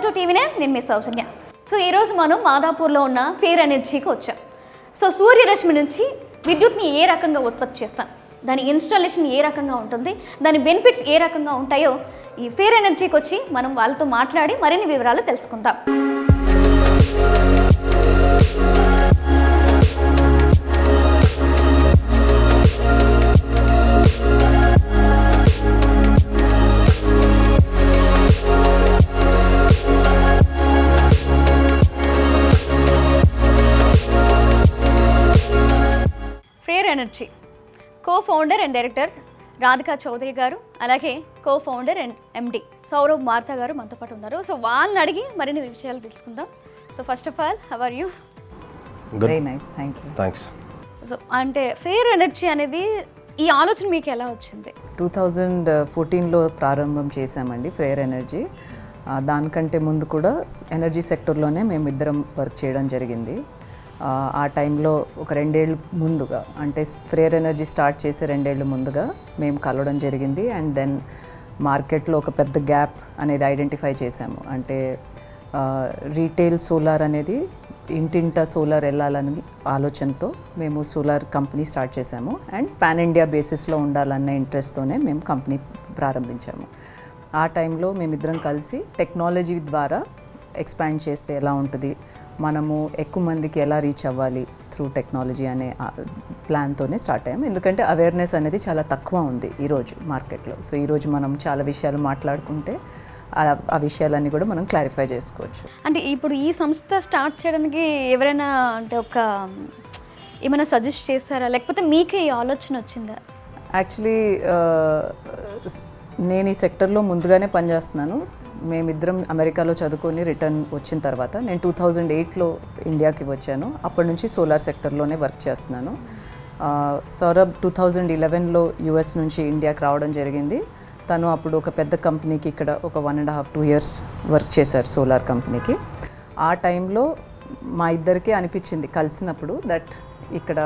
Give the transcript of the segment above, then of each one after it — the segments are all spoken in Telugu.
టు టీవీ నేను మీ సౌజన్య. సో ఈరోజు మనం మాదాపూర్లో ఉన్న ఫేర్ ఎనర్జీకి వచ్చాం. సో సూర్యరశ్మి నుంచి విద్యుత్ని ఏ రకంగా ఉత్పత్తి చేస్తాం, దాని ఇన్స్టాలేషన్ ఏ రకంగా ఉంటుంది, దాని బెనిఫిట్స్ ఏ రకంగా ఉంటాయో ఈ ఫేర్ ఎనర్జీకి వచ్చి మనం వాళ్ళతో మాట్లాడి మరిన్ని వివరాలు తెలుసుకుందాం. Fair energy co-founder and director Radhika Chaudhary గారు, అలాగే co-founder and MD Saurabh Marta గారు మనతో పాటు ఉన్నారు. సో వాళ్ళని అడిగి మరిన్ని విషయాలు తెలుసుకుందాం. So first of all, how are you? Very nice, thank you. Thanks. So అంటే ఫేర్ ఎనర్జీ అనేది ఈ ఆలోచన మీకు ఎలా వచ్చింది? 2014లో ప్రారంభం చేశామండి ఫేర్ ఎనర్జీ. దానికంటే ముందు కూడా ఎనర్జీ సెక్టర్లోనే మేము ఇద్దరం వర్క్ చేయడం జరిగింది. ఆ టైంలో ఒక 2 ఏళ్ళు ముందుగా, అంటే ఫేర్ ఎనర్జీ స్టార్ట్ చేసే 2 ఏళ్ళు ముందుగా మేము కలవడం జరిగింది. అండ్ దెన్ మార్కెట్లో ఒక పెద్ద గ్యాప్ అనేది ఐడెంటిఫై చేశాము. అంటే రీటైల్ సోలార్ అనేది ఇంటింటా సోలార్ వెళ్ళాలని ఆలోచనతో మేము సోలార్ కంపెనీ స్టార్ట్ చేశాము. అండ్ పాన్ ఇండియా బేసిస్లో ఉండాలన్న ఇంట్రెస్ట్తోనే మేము కంపెనీ ప్రారంభించాము. ఆ టైంలో మేమిద్దరం కలిసి టెక్నాలజీ ద్వారా ఎక్స్పాండ్ చేస్తే ఎలా ఉంటుంది, మనము ఎక్కువ మందికి ఎలా రీచ్ అవ్వాలి త్రూ టెక్నాలజీ అనే ప్లాన్తోనే స్టార్ట్ అయ్యాము. ఎందుకంటే అవేర్నెస్ అనేది చాలా తక్కువ ఉంది ఈరోజు మార్కెట్లో. సో ఈరోజు మనం చాలా విషయాలు మాట్లాడుకుంటే ఆ విషయాలన్నీ కూడా మనం క్లారిఫై చేసుకోవచ్చు. అంటే ఇప్పుడు ఈ సంస్థ స్టార్ట్ చేయడానికి ఎవరైనా అంటే ఏమైనా సజెస్ట్ చేస్తారా, లేకపోతే మీకే ఈ ఆలోచన వచ్చిందా? యాక్చువల్లీ నేను ఈ సెక్టర్లో ముందుగానే పనిచేస్తున్నాను. మేమిద్దరం అమెరికాలో చదువుకొని రిటర్న్ వచ్చిన తర్వాత నేను 2008లో ఇండియాకి వచ్చాను. అప్పటి నుంచి సోలార్ సెక్టర్లోనే వర్క్ చేస్తున్నాను. సౌరభ్ 2011లో యుఎస్ నుంచి ఇండియాకి రావడం జరిగింది. తను అప్పుడు ఒక పెద్ద కంపెనీకి ఇక్కడ ఒక 1.5-2 years వర్క్ చేశారు సోలార్ కంపెనీకి. ఆ టైంలో మా ఇద్దరికీ అనిపించింది కలిసినప్పుడు దట్ ఇక్కడ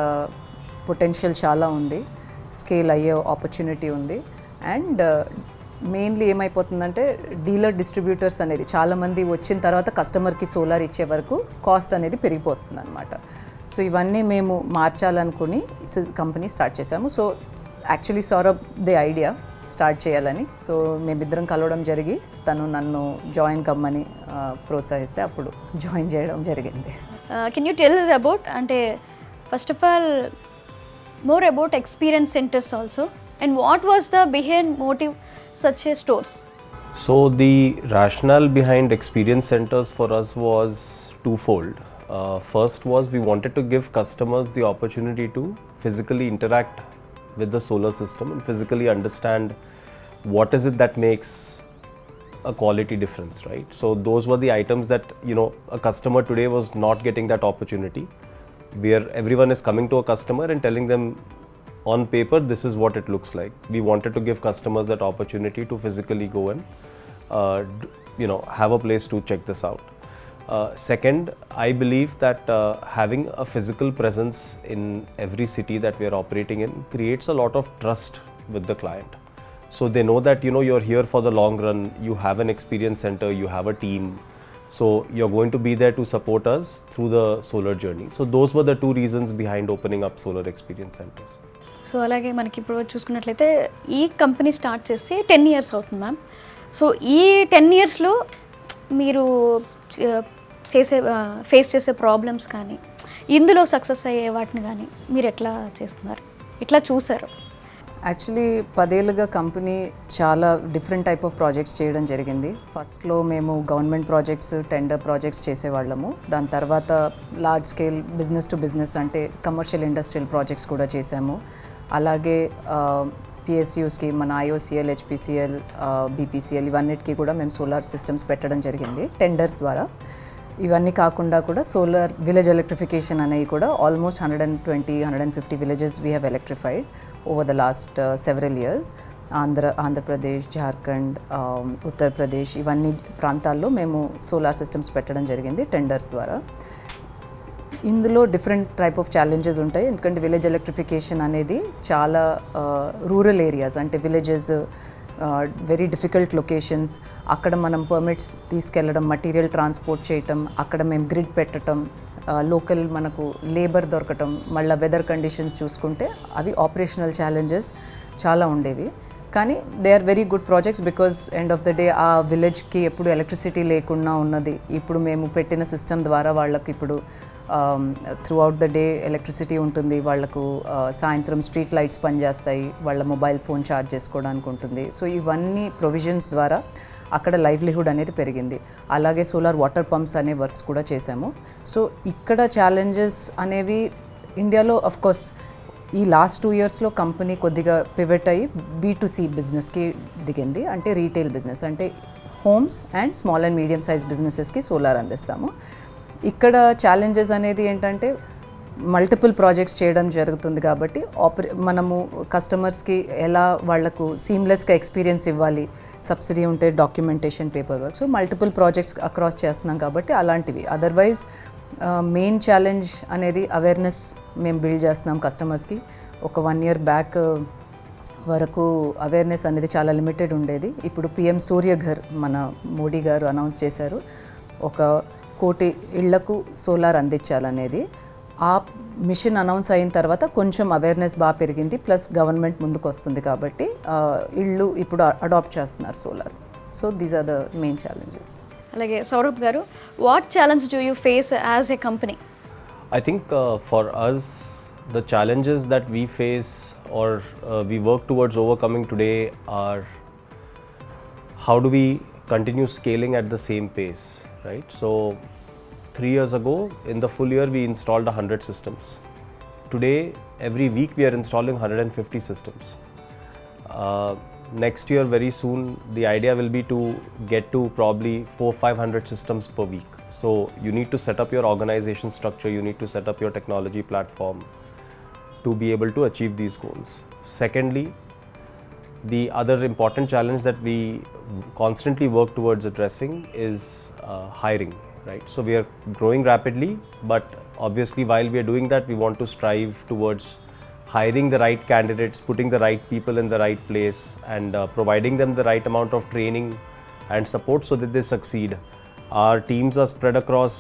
పొటెన్షియల్ చాలా ఉంది, స్కేల్ అయ్యే ఆపర్చునిటీ ఉంది. అండ్ మెయిన్లీ ఏమైపోతుందంటే డీలర్ డిస్ట్రిబ్యూటర్స్ అనేది చాలామంది వచ్చిన తర్వాత కస్టమర్కి సోలార్ ఇచ్చే వరకు కాస్ట్ అనేది పెరిగిపోతుంది అనమాట. సో ఇవన్నీ మేము మార్చాలనుకుని కంపెనీ స్టార్ట్ చేశాము. So actually Saurabh the idea start చేయాలని. సో మేమిద్దరం కలవడం జరిగి తను నన్ను జాయిన్ కమ్మని ప్రోత్సహిస్తే అప్పుడు జాయిన్ చేయడం జరిగింది. Can you tell us about, అంటే first of all more about experience centres also, and what was the behind motive such as stores? So the rationale behind experience centers for us was twofold. First was we wanted to give customers the opportunity to physically interact with the solar system and physically understand what is it that makes a quality difference, right? So those were the items that, you know, a customer today was not getting that opportunity, where everyone is coming to a customer and telling them on paper this is what it looks like. We wanted to give customers that opportunity to physically go and have a place to check this out. Second, I believe that having a physical presence in every city that we are operating in creates a lot of trust with the client. So they know that you're here for the long run, you have an experience center, you have a team, so you're going to be there to support us through the solar journey. So those were the two reasons behind opening up solar experience centers. So అలాగే మనకి ఇప్పుడు చూసుకున్నట్లయితే ఈ కంపెనీ స్టార్ట్ చేసి 10 years అవుతుంది మ్యామ్. సో ఈ 10 yearsలో మీరు ఫేస్ చేసే ప్రాబ్లమ్స్ కానీ, ఇందులో సక్సెస్ అయ్యే వాటిని కానీ మీరు ఎట్లా చేస్తున్నారు, ఎట్లా చూసారు? యాక్చువల్లీ 10 ఏళ్ళుగా కంపెనీ చాలా డిఫరెంట్ టైప్ ఆఫ్ ప్రాజెక్ట్స్ చేయడం జరిగింది. ఫస్ట్లో మేము గవర్నమెంట్ ప్రాజెక్ట్స్, టెండర్ ప్రాజెక్ట్స్ చేసేవాళ్ళము. దాని తర్వాత large scale business to business అంటే కమర్షియల్ ఇండస్ట్రియల్ ప్రాజెక్ట్స్ కూడా చేసాము. అలాగే పిఎస్యూస్కి మన ఐఓసిఎల్, హెచ్పిసిఎల్, బీపీసీఎల్ ఇవన్నిటికీ కూడా మేము సోలార్ సిస్టమ్స్ పెట్టడం జరిగింది టెండర్స్ ద్వారా. ఇవన్నీ కాకుండా కూడా సోలార్ విలేజ్ ఎలక్ట్రిఫికేషన్ అనేవి కూడా almost 120-150 villages we have electrified over the last several years. Andhra Pradesh, Jharkhand, Uttar Pradesh ఇవన్నీ ప్రాంతాల్లో మేము సోలార్ సిస్టమ్స్ పెట్టడం జరిగింది టెండర్స్ ద్వారా. ఇందులో డిఫరెంట్ టైప్ ఆఫ్ ఛాలెంజెస్ ఉంటాయి. ఎందుకంటే విలేజ్ ఎలక్ట్రిఫికేషన్ అనేది చాలా రూరల్ ఏరియాస్ అంటే విలేజెస్ వెరీ డిఫికల్ట్ లొకేషన్స్, అక్కడ మనం పర్మిట్స్ తీసుకెళ్ళడం, మటీరియల్ ట్రాన్స్పోర్ట్ చేయటం, అక్కడ మేము గ్రిడ్ పెట్టడం, లోకల్ మనకు లేబర్ దొరకటం, మళ్ళీ వెదర్ కండిషన్స్ చూసుకుంటే అవి ఆపరేషనల్ ఛాలెంజెస్ చాలా ఉండేవి. కానీ they are very good projects because end of the day ఆ విలేజ్కి ఎప్పుడు ఎలక్ట్రిసిటీ లేకుండా ఉన్నది. ఇప్పుడు మేము పెట్టిన సిస్టమ్ ద్వారా వాళ్ళకి ఇప్పుడు through out the day electricity ఉంటుంది, వాళ్ళకు సాయంత్రం స్ట్రీట్ లైట్స్ పనిచేస్తాయి, వాళ్ళ మొబైల్ ఫోన్ ఛార్జ్ చేసుకోవడానికి ఉంటుంది. సో ఇవన్నీ ప్రొవిజన్స్ ద్వారా అక్కడ లైవ్లీహుడ్ అనేది పెరిగింది. అలాగే సోలార్ వాటర్ పంప్స్ అనే వర్క్స్ కూడా చేశాము. సో ఇక్కడ ఛాలెంజెస్ అనేవి ఇండియాలో కోర్స్ ఈ లాస్ట్ 2 yearsలో కంపెనీ కొద్దిగా పివట్ అయ్యి B2C బిజినెస్కి దిగింది. అంటే రీటైల్ బిజినెస్, అంటే homes and small and medium size బిజినెసెస్కి సోలార్ అందిస్తాము. ఇక్కడ ఛాలెంజెస్ అనేది ఏంటంటే మల్టిపుల్ ప్రాజెక్ట్స్ చేయడం జరుగుతుంది కాబట్టి మనము కస్టమర్స్కి ఎలా వాళ్లకు సీమ్లెస్గా ఎక్స్పీరియన్స్ ఇవ్వాలి, సబ్సిడీ ఉంటే documentation, paper work, so multiple projects across చేస్తున్నాం కాబట్టి అలాంటివి. అదర్వైజ్ మెయిన్ ఛాలెంజ్ అనేది అవేర్నెస్ మేము బిల్డ్ చేస్తున్నాం కస్టమర్స్కి. ఒక 1 year బ్యాక్ వరకు అవేర్నెస్ అనేది చాలా లిమిటెడ్ ఉండేది. ఇప్పుడు PM సూర్యఘర్ మన మోడీ గారు అనౌన్స్ చేశారు, 1 కోటి ఇళ్లకు సోలార్ అందించాలనేది. ఆ మిషన్ అనౌన్స్ అయిన తర్వాత కొంచెం అవేర్నెస్ బాగా పెరిగింది, ప్లస్ గవర్నమెంట్ ముందుకు వస్తుంది కాబట్టి ఇళ్ళు ఇప్పుడు అడాప్ట్ చేస్తున్నారు solar. So these are the main challenges. అలాగే సౌరభ్ గారు, what challenge do you face as a company? I think for us, the challenges that we face or we work towards overcoming today are how do we continue scaling at the same pace, right? So 3 years ago, in the full year, we installed 100 systems. Today, every week, we are installing 150 systems. Next year, very soon, the idea will be to get to probably 400-500 systems per week. So you need to set up your organization structure, you need to set up your technology platform to be able to achieve these goals. Secondly, the other important challenge that we constantly work towards addressing is hiring, right? So we are growing rapidly, but obviously while we are doing that, we want to strive towards hiring the right candidates, putting the right people in the right place, and providing them the right amount of training and support so that they succeed. Our teams are spread across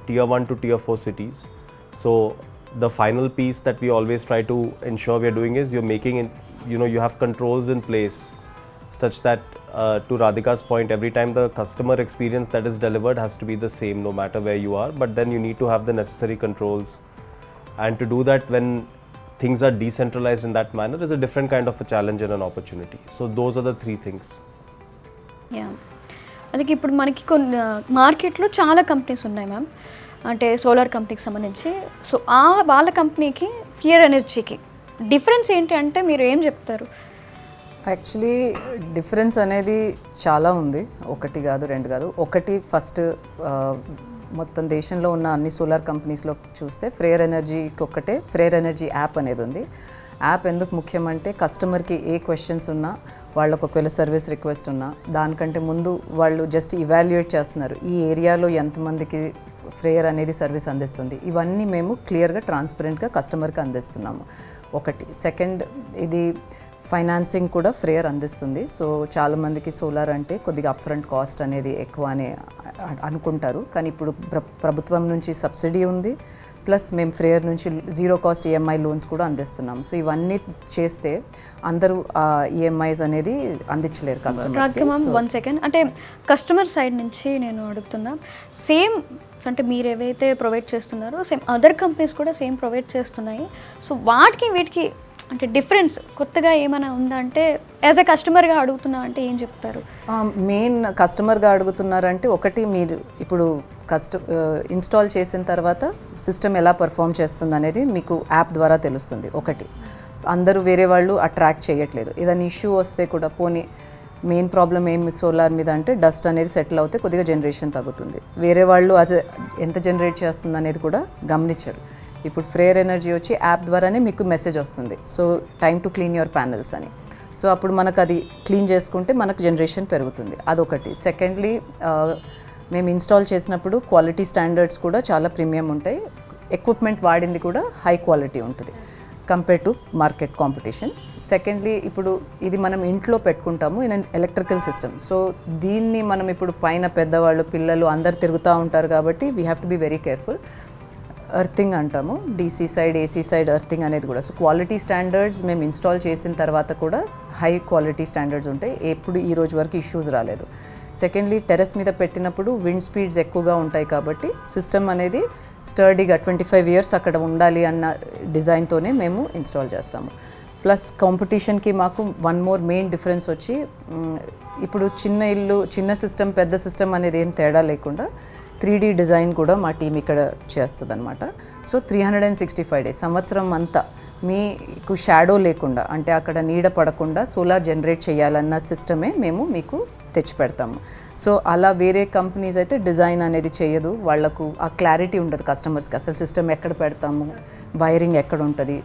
tier 1 to tier 4 cities. So the final piece that we always try to ensure we are doing is you're making it, you have controls in place such that to Radhika's point, every time the customer experience that is delivered has to be the same no matter where you are, but then you need to have the necessary controls. And to do that, when things are decentralized in that manner, is a different kind of a challenge and an opportunity. So those are the 3 things. Yeah. అలాగే ఇప్పుడు మనకి కొన్ని మార్కెట్లో చాలా కంపెనీస్ ఉన్నాయి మ్యామ్, అంటే సోలార్ కంపెనీకి సంబంధించి. సో వాళ్ళ కంపెనీకి ఫియర్ ఎనర్జీకి డిఫరెన్స్ ఏంటి అంటే మీరు ఏం చెప్తారు? యాక్చువల్లీ డిఫరెన్స్ అనేది చాలా ఉంది, 1 కాదు 2 కాదు. ఒకటి ఫస్ట్ మొత్తం దేశంలో ఉన్న అన్ని సోలార్ కంపెనీస్లో చూస్తే ఫ్రేయర్ ఎనర్జీకి ఒక్కటే ఫ్రేయర్ ఎనర్జీ యాప్ అనేది ఉంది. యాప్ ఎందుకు ముఖ్యమంటే కస్టమర్కి ఏ క్వశ్చన్స్ ఉన్నా, వాళ్ళకు ఒకవేళ సర్వీస్ రిక్వెస్ట్ ఉన్నా, దానికంటే ముందు వాళ్ళు జస్ట్ ఇవాల్యుయేట్ చేస్తున్నారు ఈ ఏరియాలో ఎంతమందికి ఫ్రేయర్ అనేది సర్వీస్ అందిస్తుంది. ఇవన్నీ మేము క్లియర్గా ట్రాన్స్పరెంట్గా కస్టమర్కి అందిస్తున్నాము. ఒకటి. సెకండ్, ఇది ఫైనాన్సింగ్ కూడా ఫ్రేయర్ అందిస్తుంది. సో చాలామందికి సోలార్ అంటే కొద్దిగా అప్ఫ్రంట్ కాస్ట్ అనేది ఎక్కువ అని అనుకుంటారు, కానీ ఇప్పుడు ప్రభుత్వం నుంచి సబ్సిడీ ఉంది, ప్లస్ మేము ఫ్రేయర్ నుంచి 0 cost EMI లోన్స్ కూడా అందిస్తున్నాం. సో ఇవన్నీ చేస్తే అందరూ EMIs అనేది అందించలేరు కస్టమర్స్కి. 1 second, అంటే కస్టమర్ సైడ్ నుంచి నేను అడుగుతున్నా, సేమ్ అంటే మీరు ఏవైతే ప్రొవైడ్ చేస్తున్నారో సేమ్ అదర్ కంపెనీస్ కూడా సేమ్ ప్రొవైడ్ చేస్తున్నాయి. సో వాటికి వీటికి అంటే డిఫరెన్స్ కొత్తగా ఏమైనా ఉందా అంటే యాజ్ ఎ కస్టమర్గా అడుగుతున్నా అంటే ఏం చెప్తారు? మెయిన్ కస్టమర్గా అడుగుతున్నారంటే ఒకటి, మీరు ఇప్పుడు ఇన్స్టాల్ చేసిన తర్వాత సిస్టమ్ ఎలా పర్ఫామ్ చేస్తుంది అనేది మీకు యాప్ ద్వారా తెలుస్తుంది. ఒకటి, అందరూ వేరే వాళ్ళు ట్రాక్ చేయట్లేదు. ఏదైనా ఇష్యూ వస్తే కూడా పోనీ మెయిన్ ప్రాబ్లం ఏమి సోలార్ మీద అంటే డస్ట్ అనేది సెటిల్ అవుతే కొద్దిగా జనరేషన్ తగ్గుతుంది, వేరే వాళ్ళు అది ఎంత జనరేట్ చేస్తుంది అనేది కూడా గమనించరు. ఇప్పుడు ఫ్రేయర్ ఎనర్జీ వచ్చి యాప్ ద్వారానే మీకు మెసేజ్ వస్తుంది, so time to clean your panels అని. సో అప్పుడు మనకు అది క్లీన్ చేసుకుంటే మనకు జనరేషన్ పెరుగుతుంది. అదొకటి. సెకండ్లీ, మేము ఇన్స్టాల్ చేసినప్పుడు క్వాలిటీ స్టాండర్డ్స్ కూడా చాలా ప్రీమియం ఉంటాయి, ఎక్విప్మెంట్ వాడింది కూడా హై క్వాలిటీ ఉంటుంది. Compare to market competition. Secondly ఇప్పుడు ఇది మనం ఇంట్లో పెట్టుకుంటాము in an electrical system. So దీన్ని మనం ఇప్పుడు పైన పెద్దవాళ్ళు పిల్లలు అందరు తిరుగుతూ ఉంటారు కాబట్టి we have to be very careful. Earthing అంటాము, DC side AC side earthing అనేది కూడా. సో క్వాలిటీ స్టాండర్డ్స్ మేము ఇన్స్టాల్ చేసిన తర్వాత కూడా హై క్వాలిటీ స్టాండర్డ్స్ ఉంటాయి. ఎప్పుడు ఈ రోజు వరకు ఇష్యూస్ రాలేదు. సెకండ్లీ టెర్రస్ మీద పెట్టినప్పుడు విండ్ స్పీడ్స్ ఎక్కువగా ఉంటాయి కాబట్టి సిస్టమ్ అనేది స్టర్డీగా 25 years అక్కడ ఉండాలి అన్న డిజైన్తోనే మేము ఇన్స్టాల్ చేస్తాము. ప్లస్ కాంపిటీషన్కి మాకు వన్ మోర్ మెయిన్ డిఫరెన్స్ వచ్చి ఇప్పుడు చిన్న ఇల్లు చిన్న సిస్టమ్ పెద్ద సిస్టమ్ అనేది ఏం తేడా లేకుండా 3D డిజైన్ కూడా మా టీం ఇక్కడ చేస్తుంది అనమాట. సో 365 days సంవత్సరం అంతా మీకు షాడో లేకుండా అంటే అక్కడ నీడ పడకుండా సోలార్ జనరేట్ చేయాలన్న సిస్టమే మేము మీకు తెచ్చి పెడతాము. సో అలా వేరే కంపెనీస్ అయితే డిజైన్ అనేది చేయదు, వాళ్లకు ఆ క్లారిటీ ఉండదు కస్టమర్స్కి అసలు సిస్టమ్ ఎక్కడ పెడతాము, వైరింగ్ ఎక్కడ ఉంటుంది,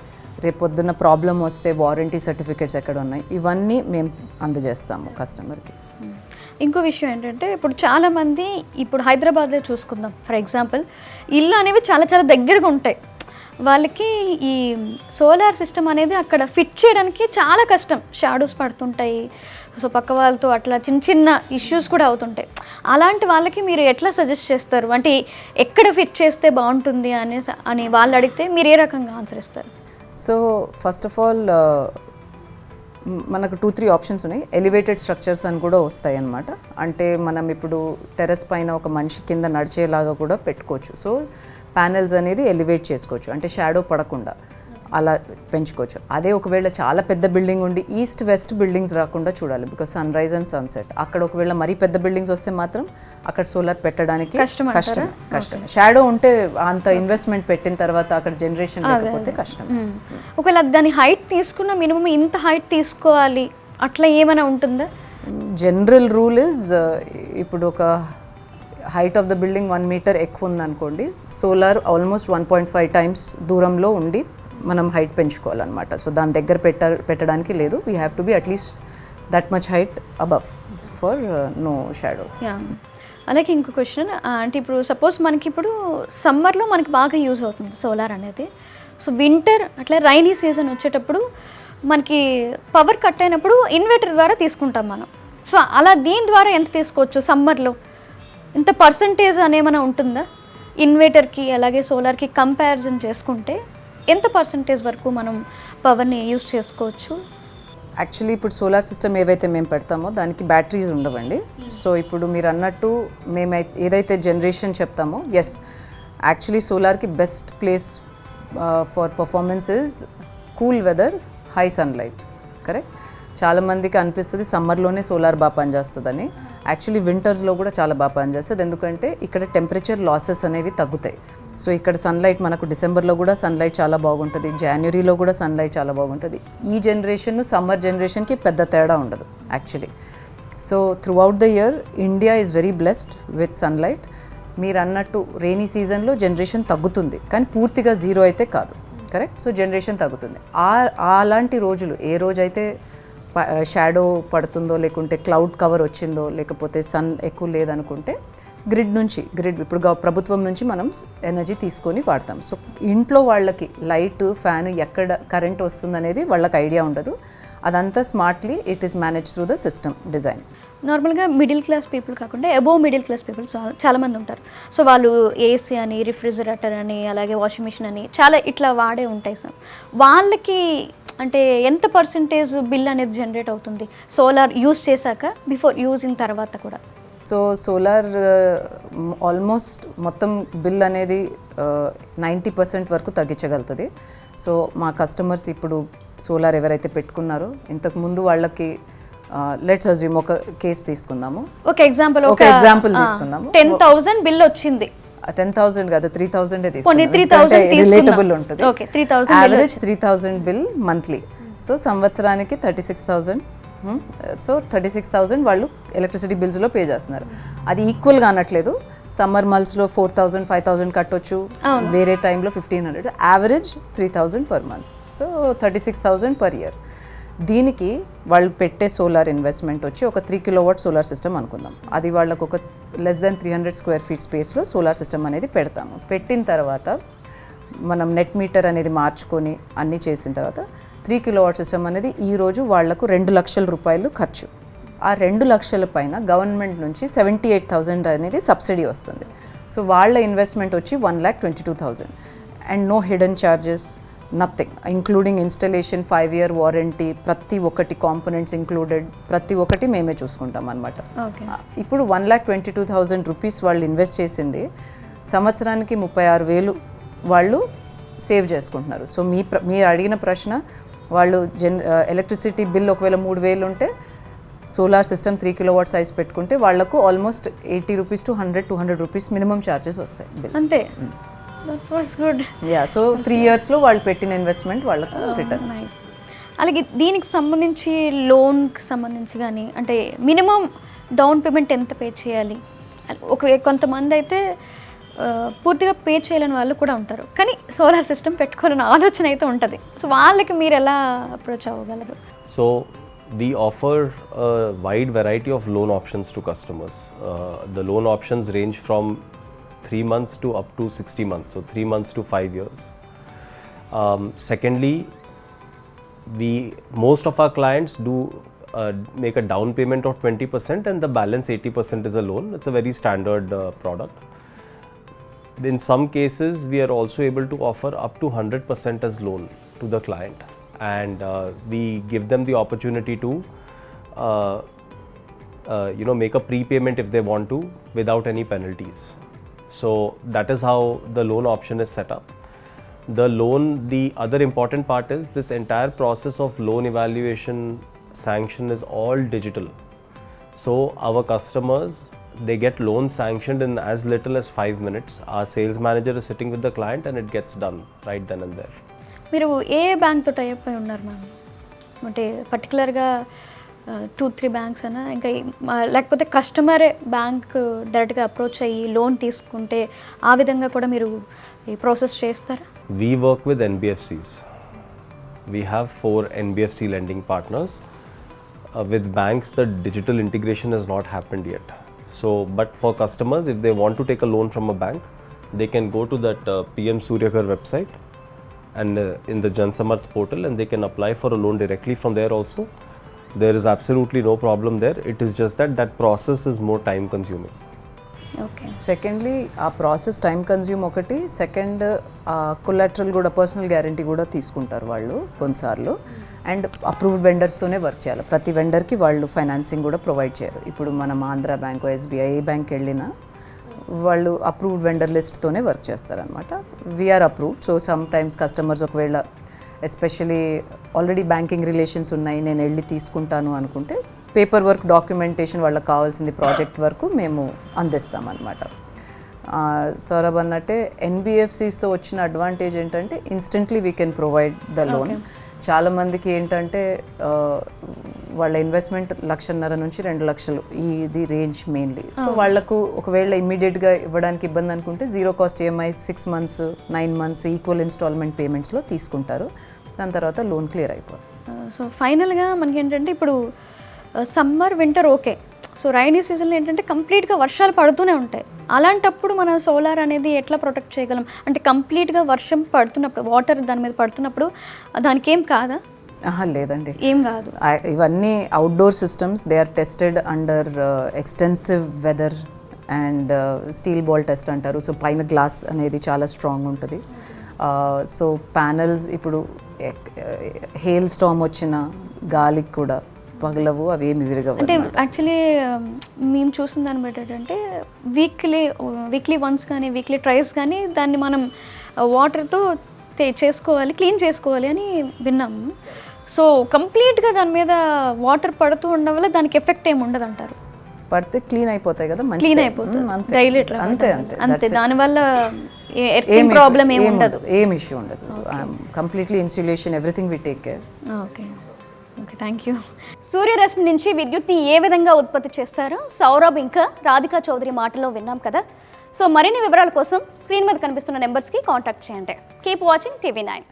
రేపొద్దున్న ప్రాబ్లం వస్తే వారంటీ సర్టిఫికేట్స్ ఎక్కడ ఉన్నాయి, ఇవన్నీ మేము అందజేస్తాము కస్టమర్కి. ఇంకో విషయం ఏంటంటే ఇప్పుడు చాలామంది ఇప్పుడు హైదరాబాద్లో చూసుకుందాం ఫర్ ఎగ్జాంపుల్, ఇల్లు అనేవి చాలా చాలా దగ్గరగా ఉంటాయి. వాళ్ళకి ఈ సోలార్ సిస్టమ్ అనేది అక్కడ ఫిట్ చేయడానికి చాలా కష్టం, షాడోస్ పడుతుంటాయి, సో పక్క వాళ్ళతో అట్లా చిన్న చిన్న ఇష్యూస్ కూడా అవుతుంటాయి. అలాంటి వాళ్ళకి మీరు ఎట్లా సజెస్ట్ చేస్తారు, అంటే ఎక్కడ ఫిట్ చేస్తే బాగుంటుంది అని వాళ్ళు అడిగితే మీరు ఏ రకంగా ఆన్సర్ ఇస్తారు? సో ఫస్ట్ ఆఫ్ ఆల్ మనకు 2-3 ఆప్షన్స్ ఉన్నాయి. ఎలివేటెడ్ స్ట్రక్చర్స్ అని కూడా వస్తాయి అన్నమాట. అంటే మనం ఇప్పుడు టెర్రస్ పైన ఒక మనిషి కింద నడిచేలాగా కూడా పెట్టుకోవచ్చు. సో ప్యానెల్స్ అనేది ఎలివేట్ చేసుకోవచ్చు, అంటే షాడో పడకుండా అలా పెంచుకోవచ్చు. అదే ఒకవేళ చాలా పెద్ద బిల్డింగ్ ఉండి ఈస్ట్ వెస్ట్ బిల్డింగ్స్ రాకుండా చూడాలి, because sunrise and sunset. అక్కడ ఒకవేళ మరీ పెద్ద బిల్డింగ్స్ వస్తే మాత్రం అక్కడ సోలార్ పెట్టడానికి కష్టం. షాడో ఉంటే అంత ఇన్వెస్ట్మెంట్ పెట్టిన తర్వాత అక్కడ జనరేషన్ లేకపోతే కష్టం. ఒకవేళ దాని హైట్ తీసుకున్న మినిమం ఇంత హైట్ తీసుకోవాలి అట్లా ఏమైనా ఉంటుందా? జనరల్ రూల్ ఇస్ ఇప్పుడు ఒక height of the building 1 meter ఎక్కువ ఉందనుకోండి, సోలార్ ఆల్మోస్ట్ 1.5 times దూరంలో ఉండి మనం హైట్ పెంచుకోవాలన్నమాట. సో దాని దగ్గర పెట్టడానికి లేదు, we have to be at least that much height above for no shadow. అలాగే ఇంకో క్వశ్చన్, అంటే ఇప్పుడు సపోజ్ మనకి ఇప్పుడు సమ్మర్లో మనకి బాగా యూజ్ అవుతుంది సోలార్ అనేది. సో వింటర్ అట్లా రైనీ సీజన్ వచ్చేటప్పుడు మనకి పవర్ కట్ అయినప్పుడు ఇన్వర్టర్ ద్వారా తీసుకుంటాం మనం. సో అలా దీని ద్వారా ఎంత తీసుకోవచ్చు సమ్మర్లో? ఇంత పర్సంటేజ్ అనేమైనా ఉంటుందా ఇన్వర్టర్కి అలాగే సోలార్కి కంపారిజన్ చేసుకుంటే? ఎంత పర్సంటేజ్ వరకు మనం పవర్ని యూజ్ చేసుకోవచ్చు? యాక్చువల్లీ ఇప్పుడు సోలార్ సిస్టమ్ ఏవైతే మేము పెడతామో దానికి బ్యాటరీస్ ఉండవండి. సో ఇప్పుడు మీరు అన్నట్టు మేము ఏదైతే జనరేషన్ చెప్తామో, ఎస్ యాక్చువల్లీ సోలార్కి best place for performance is cool weather, high sunlight. Correct. చాలామందికి అనిపిస్తుంది సమ్మర్లోనే సోలార్ బాగా పనిచేస్తుందని. యాక్చువల్లీ వింటర్స్లో కూడా చాలా బాగా పనిచేస్తుంది, ఎందుకంటే ఇక్కడ టెంపరేచర్ లాసెస్ అనేవి తగ్గుతాయి. సో ఇక్కడ సన్లైట్ మనకు డిసెంబర్లో కూడా సన్లైట్ చాలా బాగుంటుంది, జనవరిలో కూడా సన్లైట్ చాలా బాగుంటుంది. ఈ జనరేషన్ సమ్మర్ జనరేషన్కి పెద్ద తేడా ఉండదు actually. So through out the year India is very blessed with sunlight. మీరు అన్నట్టు రెయినీ సీజన్లో జనరేషన్ తగ్గుతుంది, కానీ పూర్తిగా జీరో అయితే కాదు. కరెక్ట్. సో జనరేషన్ తగ్గుతుంది. అలాంటి రోజులు ఏ రోజైతే షాడో పడుతుందో, లేకుంటే క్లౌడ్ కవర్ వచ్చిందో, లేకపోతే సన్ ఎక్కువ లేదనుకుంటే గ్రిడ్ ఇప్పుడు ప్రభుత్వం నుంచి మనం ఎనర్జీ తీసుకొని వాడతాం. సో ఇంట్లో వాళ్ళకి లైట్ ఫ్యాన్ ఎక్కడ కరెంట్ వస్తుందనేది వాళ్ళకి ఐడియా ఉండదు. అదంతా smartly it is manage through the system design. నార్మల్గా మిడిల్ క్లాస్ పీపుల్ కాకుండా అబోవ్ మిడిల్ క్లాస్ పీపుల్ చాలామంది ఉంటారు. సో వాళ్ళు ఏసీ అని, రిఫ్రిజిరేటర్ అని, అలాగే వాషింగ్ మిషన్ అని చాలా ఇట్లా వాడే ఉంటాయి సార్. వాళ్ళకి అంటే ఎంత పర్సంటేజ్ బిల్ అనేది జనరేట్ అవుతుంది సోలార్ యూజ్ చేశాక, బిఫోర్ యూజింగ్ తర్వాత కూడా? సో సోలార్ ఆల్మోస్ట్ మొత్తం బిల్ అనేది 90% వరకు తగ్గించగలుగుతుంది. సో మా కస్టమర్స్ ఇప్పుడు సోలార్ ఎవరైతే పెట్టుకున్నారో ఇంతకుముందు వాళ్ళకి లెట్స్ అజ్యూమ్ ఒక కేసు తీసుకుందాము, ఒక ఎగ్జాంపుల్ తీసుకుందాము. 10,000 బిల్ వచ్చింది. 10,000 కాదు, 3,000 రిలేటబుల్ ఉంటుంది. Average 3,000 bill monthly. సో సంవత్సరానికి 36,000. సో 36,000 వాళ్ళు ఎలక్ట్రిసిటీ బిల్స్లో పే చేస్తున్నారు. అది ఈక్వల్గా అనట్లేదు, సమ్మర్ మంత్స్లో 4,000 5,000 కట్టొచ్చు, వేరే టైంలో 1,500. Average 3,000 per month. So 36,000 per year. దీనికి వాళ్ళు పెట్టే సోలార్ ఇన్వెస్ట్మెంట్ వచ్చి ఒక 3 kilowatt సోలార్ సిస్టమ్ అనుకుందాం. అది వాళ్ళకు ఒక less than 300 square feet స్పేస్లో సోలార్ సిస్టమ్ అనేది పెడతాము. పెట్టిన తర్వాత మనం నెట్ మీటర్ అనేది మార్చుకొని అన్నీ చేసిన తర్వాత 3 కిలోవాట్ సిస్టమ్ అనేది ఈరోజు వాళ్లకు 2 లక్షల రూపాయలు ఖర్చు. ఆ 2 లక్షల పైన గవర్నమెంట్ నుంచి 78,000 అనేది సబ్సిడీ వస్తుంది. సో వాళ్ళ ఇన్వెస్ట్మెంట్ వచ్చి 1,22,000 and no hidden charges, nothing, including installation, 5-year warranty, ప్రతి ఒక్కటి కాంపోనెంట్స్ ఇంక్లూడెడ్, ప్రతి ఒక్కటి మేమే చూసుకుంటాం అనమాట. ఇప్పుడు 1,22,000 రూపీస్ వాళ్ళు ఇన్వెస్ట్ చేసింది సంవత్సరానికి 36,000 వాళ్ళు సేవ్ చేసుకుంటున్నారు. సో మీరు అడిగిన ప్రశ్న, వాళ్ళు ఎలక్ట్రిసిటీ బిల్ ఒకవేళ 3,000 ఉంటే సోలార్ సిస్టమ్ 3 కిలోవాట్ సైజ్ పెట్టుకుంటే వాళ్లకు almost 80 rupees to 100-200 rupees minimum charges వస్తాయి బిల్. అంతే. That was good. Yeah, so 3 yearsలో వాళ్ళు పెట్టిన ఇన్వెస్ట్మెంట్ వాళ్ళకు రిటర్న్. నైస్. అలాగే దీనికి సంబంధించి లోన్కి సంబంధించి కానీ అంటే మినిమం డౌన్ పేమెంట్ ఎంత పే చేయాలి? కొంతమంది అయితే పూర్తిగా పే చేయలేని వాళ్ళు కూడా ఉంటారు, కానీ సోలార్ సిస్టమ్ పెట్టుకోవాలని ఆలోచన అయితే ఉంటుంది. సో వాళ్ళకి మీరు ఎలా approach అవ్వగలరు? So we offer a wide variety of loan options to customers. The loan options range from 3 months to up to 60 months, so 3 months to 5 years. Secondly, most of our clients do make a down payment of 20% and the balance 80% is a loan. It's a very standard product. In some cases, we are also able to offer up to 100% as loan to the client, and we give them the opportunity to make a prepayment if they want to without any penalties. So that is how the loan option is set up. The other important part is this entire process of loan evaluation, sanction is all digital. So our customers, they get loan sanctioned in as little as 5 minutes. Our sales manager is sitting with the client and it gets done right then and there. మీరు ఏ బ్యాంక్తో టైప్ అయి ఉన్నారు మ్యామ్? అంటే పర్టికులర్గా 2-3 బ్యాంక్స్ అయినా ఇంకా లేకపోతే కస్టమరే బ్యాంక్ డైరెక్ట్గా అప్రోచ్ అయ్యి లోన్ తీసుకుంటే ఆ విధంగా కూడా మీరు ఈ ప్రాసెస్ చేస్తారా? We work with NBFCs. We have 4 NBFC lending partners. With banks, the digital integration has not happened yet. So, but for customers, if they want to take a loan from a bank, they can go to that PM Suryaghar website and in the Jan Samarth portal, and they can apply for a loan directly from there also. There is absolutely no problem there. It is just that process is more time consuming. Okay. Secondly ఆ ప్రాసెస్ టైం కన్జ్యూమ్ ఒకటి, సెకండ్ కొలాటరల్ కూడా పర్సనల్ గ్యారంటీ కూడా తీసుకుంటారు వాళ్ళు కొన్నిసార్లు, అండ్ అప్రూవ్డ్ వెండర్స్తోనే వర్క్ చేయాలి. ప్రతి వెండర్కి వాళ్ళు ఫైనాన్సింగ్ కూడా ప్రొవైడ్ చేయరు. ఇప్పుడు మనం ఆంధ్ర బ్యాంకు, SBI, ఏ బ్యాంక్ వెళ్ళినా వాళ్ళు అప్రూవ్డ్ వెండర్ లిస్ట్తోనే వర్క్ చేస్తారనమాట. We're approved. So sometimes customers ఒకవేళ ఎస్పెషలీ ఆల్రెడీ బ్యాంకింగ్ రిలేషన్స్ ఉన్నాయి, నేను వెళ్ళి తీసుకుంటాను అనుకుంటే పేపర్ వర్క్, డాక్యుమెంటేషన్, వాళ్ళకి కావాల్సింది ప్రాజెక్ట్ వరకు మేము అందిస్తామన్నమాట. సౌరభ్ అన్నట్టే NBFCస్తో వచ్చిన అడ్వాంటేజ్ ఏంటంటే instantly we can provide the loan. చాలామందికి ఏంటంటే వాళ్ళ ఇన్వెస్ట్మెంట్ 1,50,000 నుంచి 2 లక్షలు ఇది రేంజ్ మెయిన్లీ. సో వాళ్లకు ఒకవేళ ఇమ్మీడియట్గా ఇవ్వడానికి ఇబ్బంది అనుకుంటే 0 cost EMI 6 months 9 months equal instalment పేమెంట్స్లో తీసుకుంటారు. దాని తర్వాత లోన్ క్లియర్ అయిపోతుంది. సో ఫైనల్గా మనకి ఏంటంటే ఇప్పుడు summer winter okay, so rainy సీజన్లో ఏంటంటే కంప్లీట్గా వర్షాలు పడుతూనే ఉంటాయి. అలాంటప్పుడు మన సోలార్ అనేది ఎట్లా ప్రొటెక్ట్ చేయగలం? అంటే కంప్లీట్గా వర్షం పడుతున్నప్పుడు, వాటర్ దాని మీద పడుతున్నప్పుడు దానికి ఏం కాదా? లేదండి, ఏం కాదు. ఇవన్నీ outdoor systems, they are tested under extensive weather and steel ball test అంటారు. సో పైన గ్లాస్ అనేది చాలా స్ట్రాంగ్ ఉంటుంది. సో ప్యానల్స్ ఇప్పుడు హెయిల్ స్టార్మ్ వచ్చిన గాలికి కూడా పగలవు, అవేమి విరగవు. అంటే యాక్చువల్లీ మేము చూసిన దాన్ని బట్టి ఏంటంటే వీక్లీ వన్స్ కానీ వీక్లీ ట్రైస్ కానీ దాన్ని మనం వాటర్తో చేసుకోవాలి, క్లీన్ చేసుకోవాలి అని విన్నాము. సో కంప్లీట్గా దాని మీద వాటర్ పడుతూ ఉండడం వల్ల దానికి ఎఫెక్ట్ ఏమి ఉండదు అంటారు? పడితే క్లీన్ అయిపోతాయి కదా, క్లీన్ అయిపోతుంది డైలీ. అంతే అంతే, దానివల్ల ప్రాబ్లం ఏమి ఉండదు, ఏం ఇష్యూ ఉండదు. Completely insulation, everything we take care. Okay okay, thank you. సూర్యరశ్మి నుంచి విద్యుత్ని ఏ విధంగా ఉత్పత్తి చేస్తారో సౌరభ్ ఇంకా రాధికా చౌదరి మాటలో విన్నాం కదా. సో మరిన్ని వివరాల కోసం స్క్రీన్ మీద కనిపిస్తున్న నెంబర్స్కి కాంటాక్ట్ చేయండి. Keep watching TV9.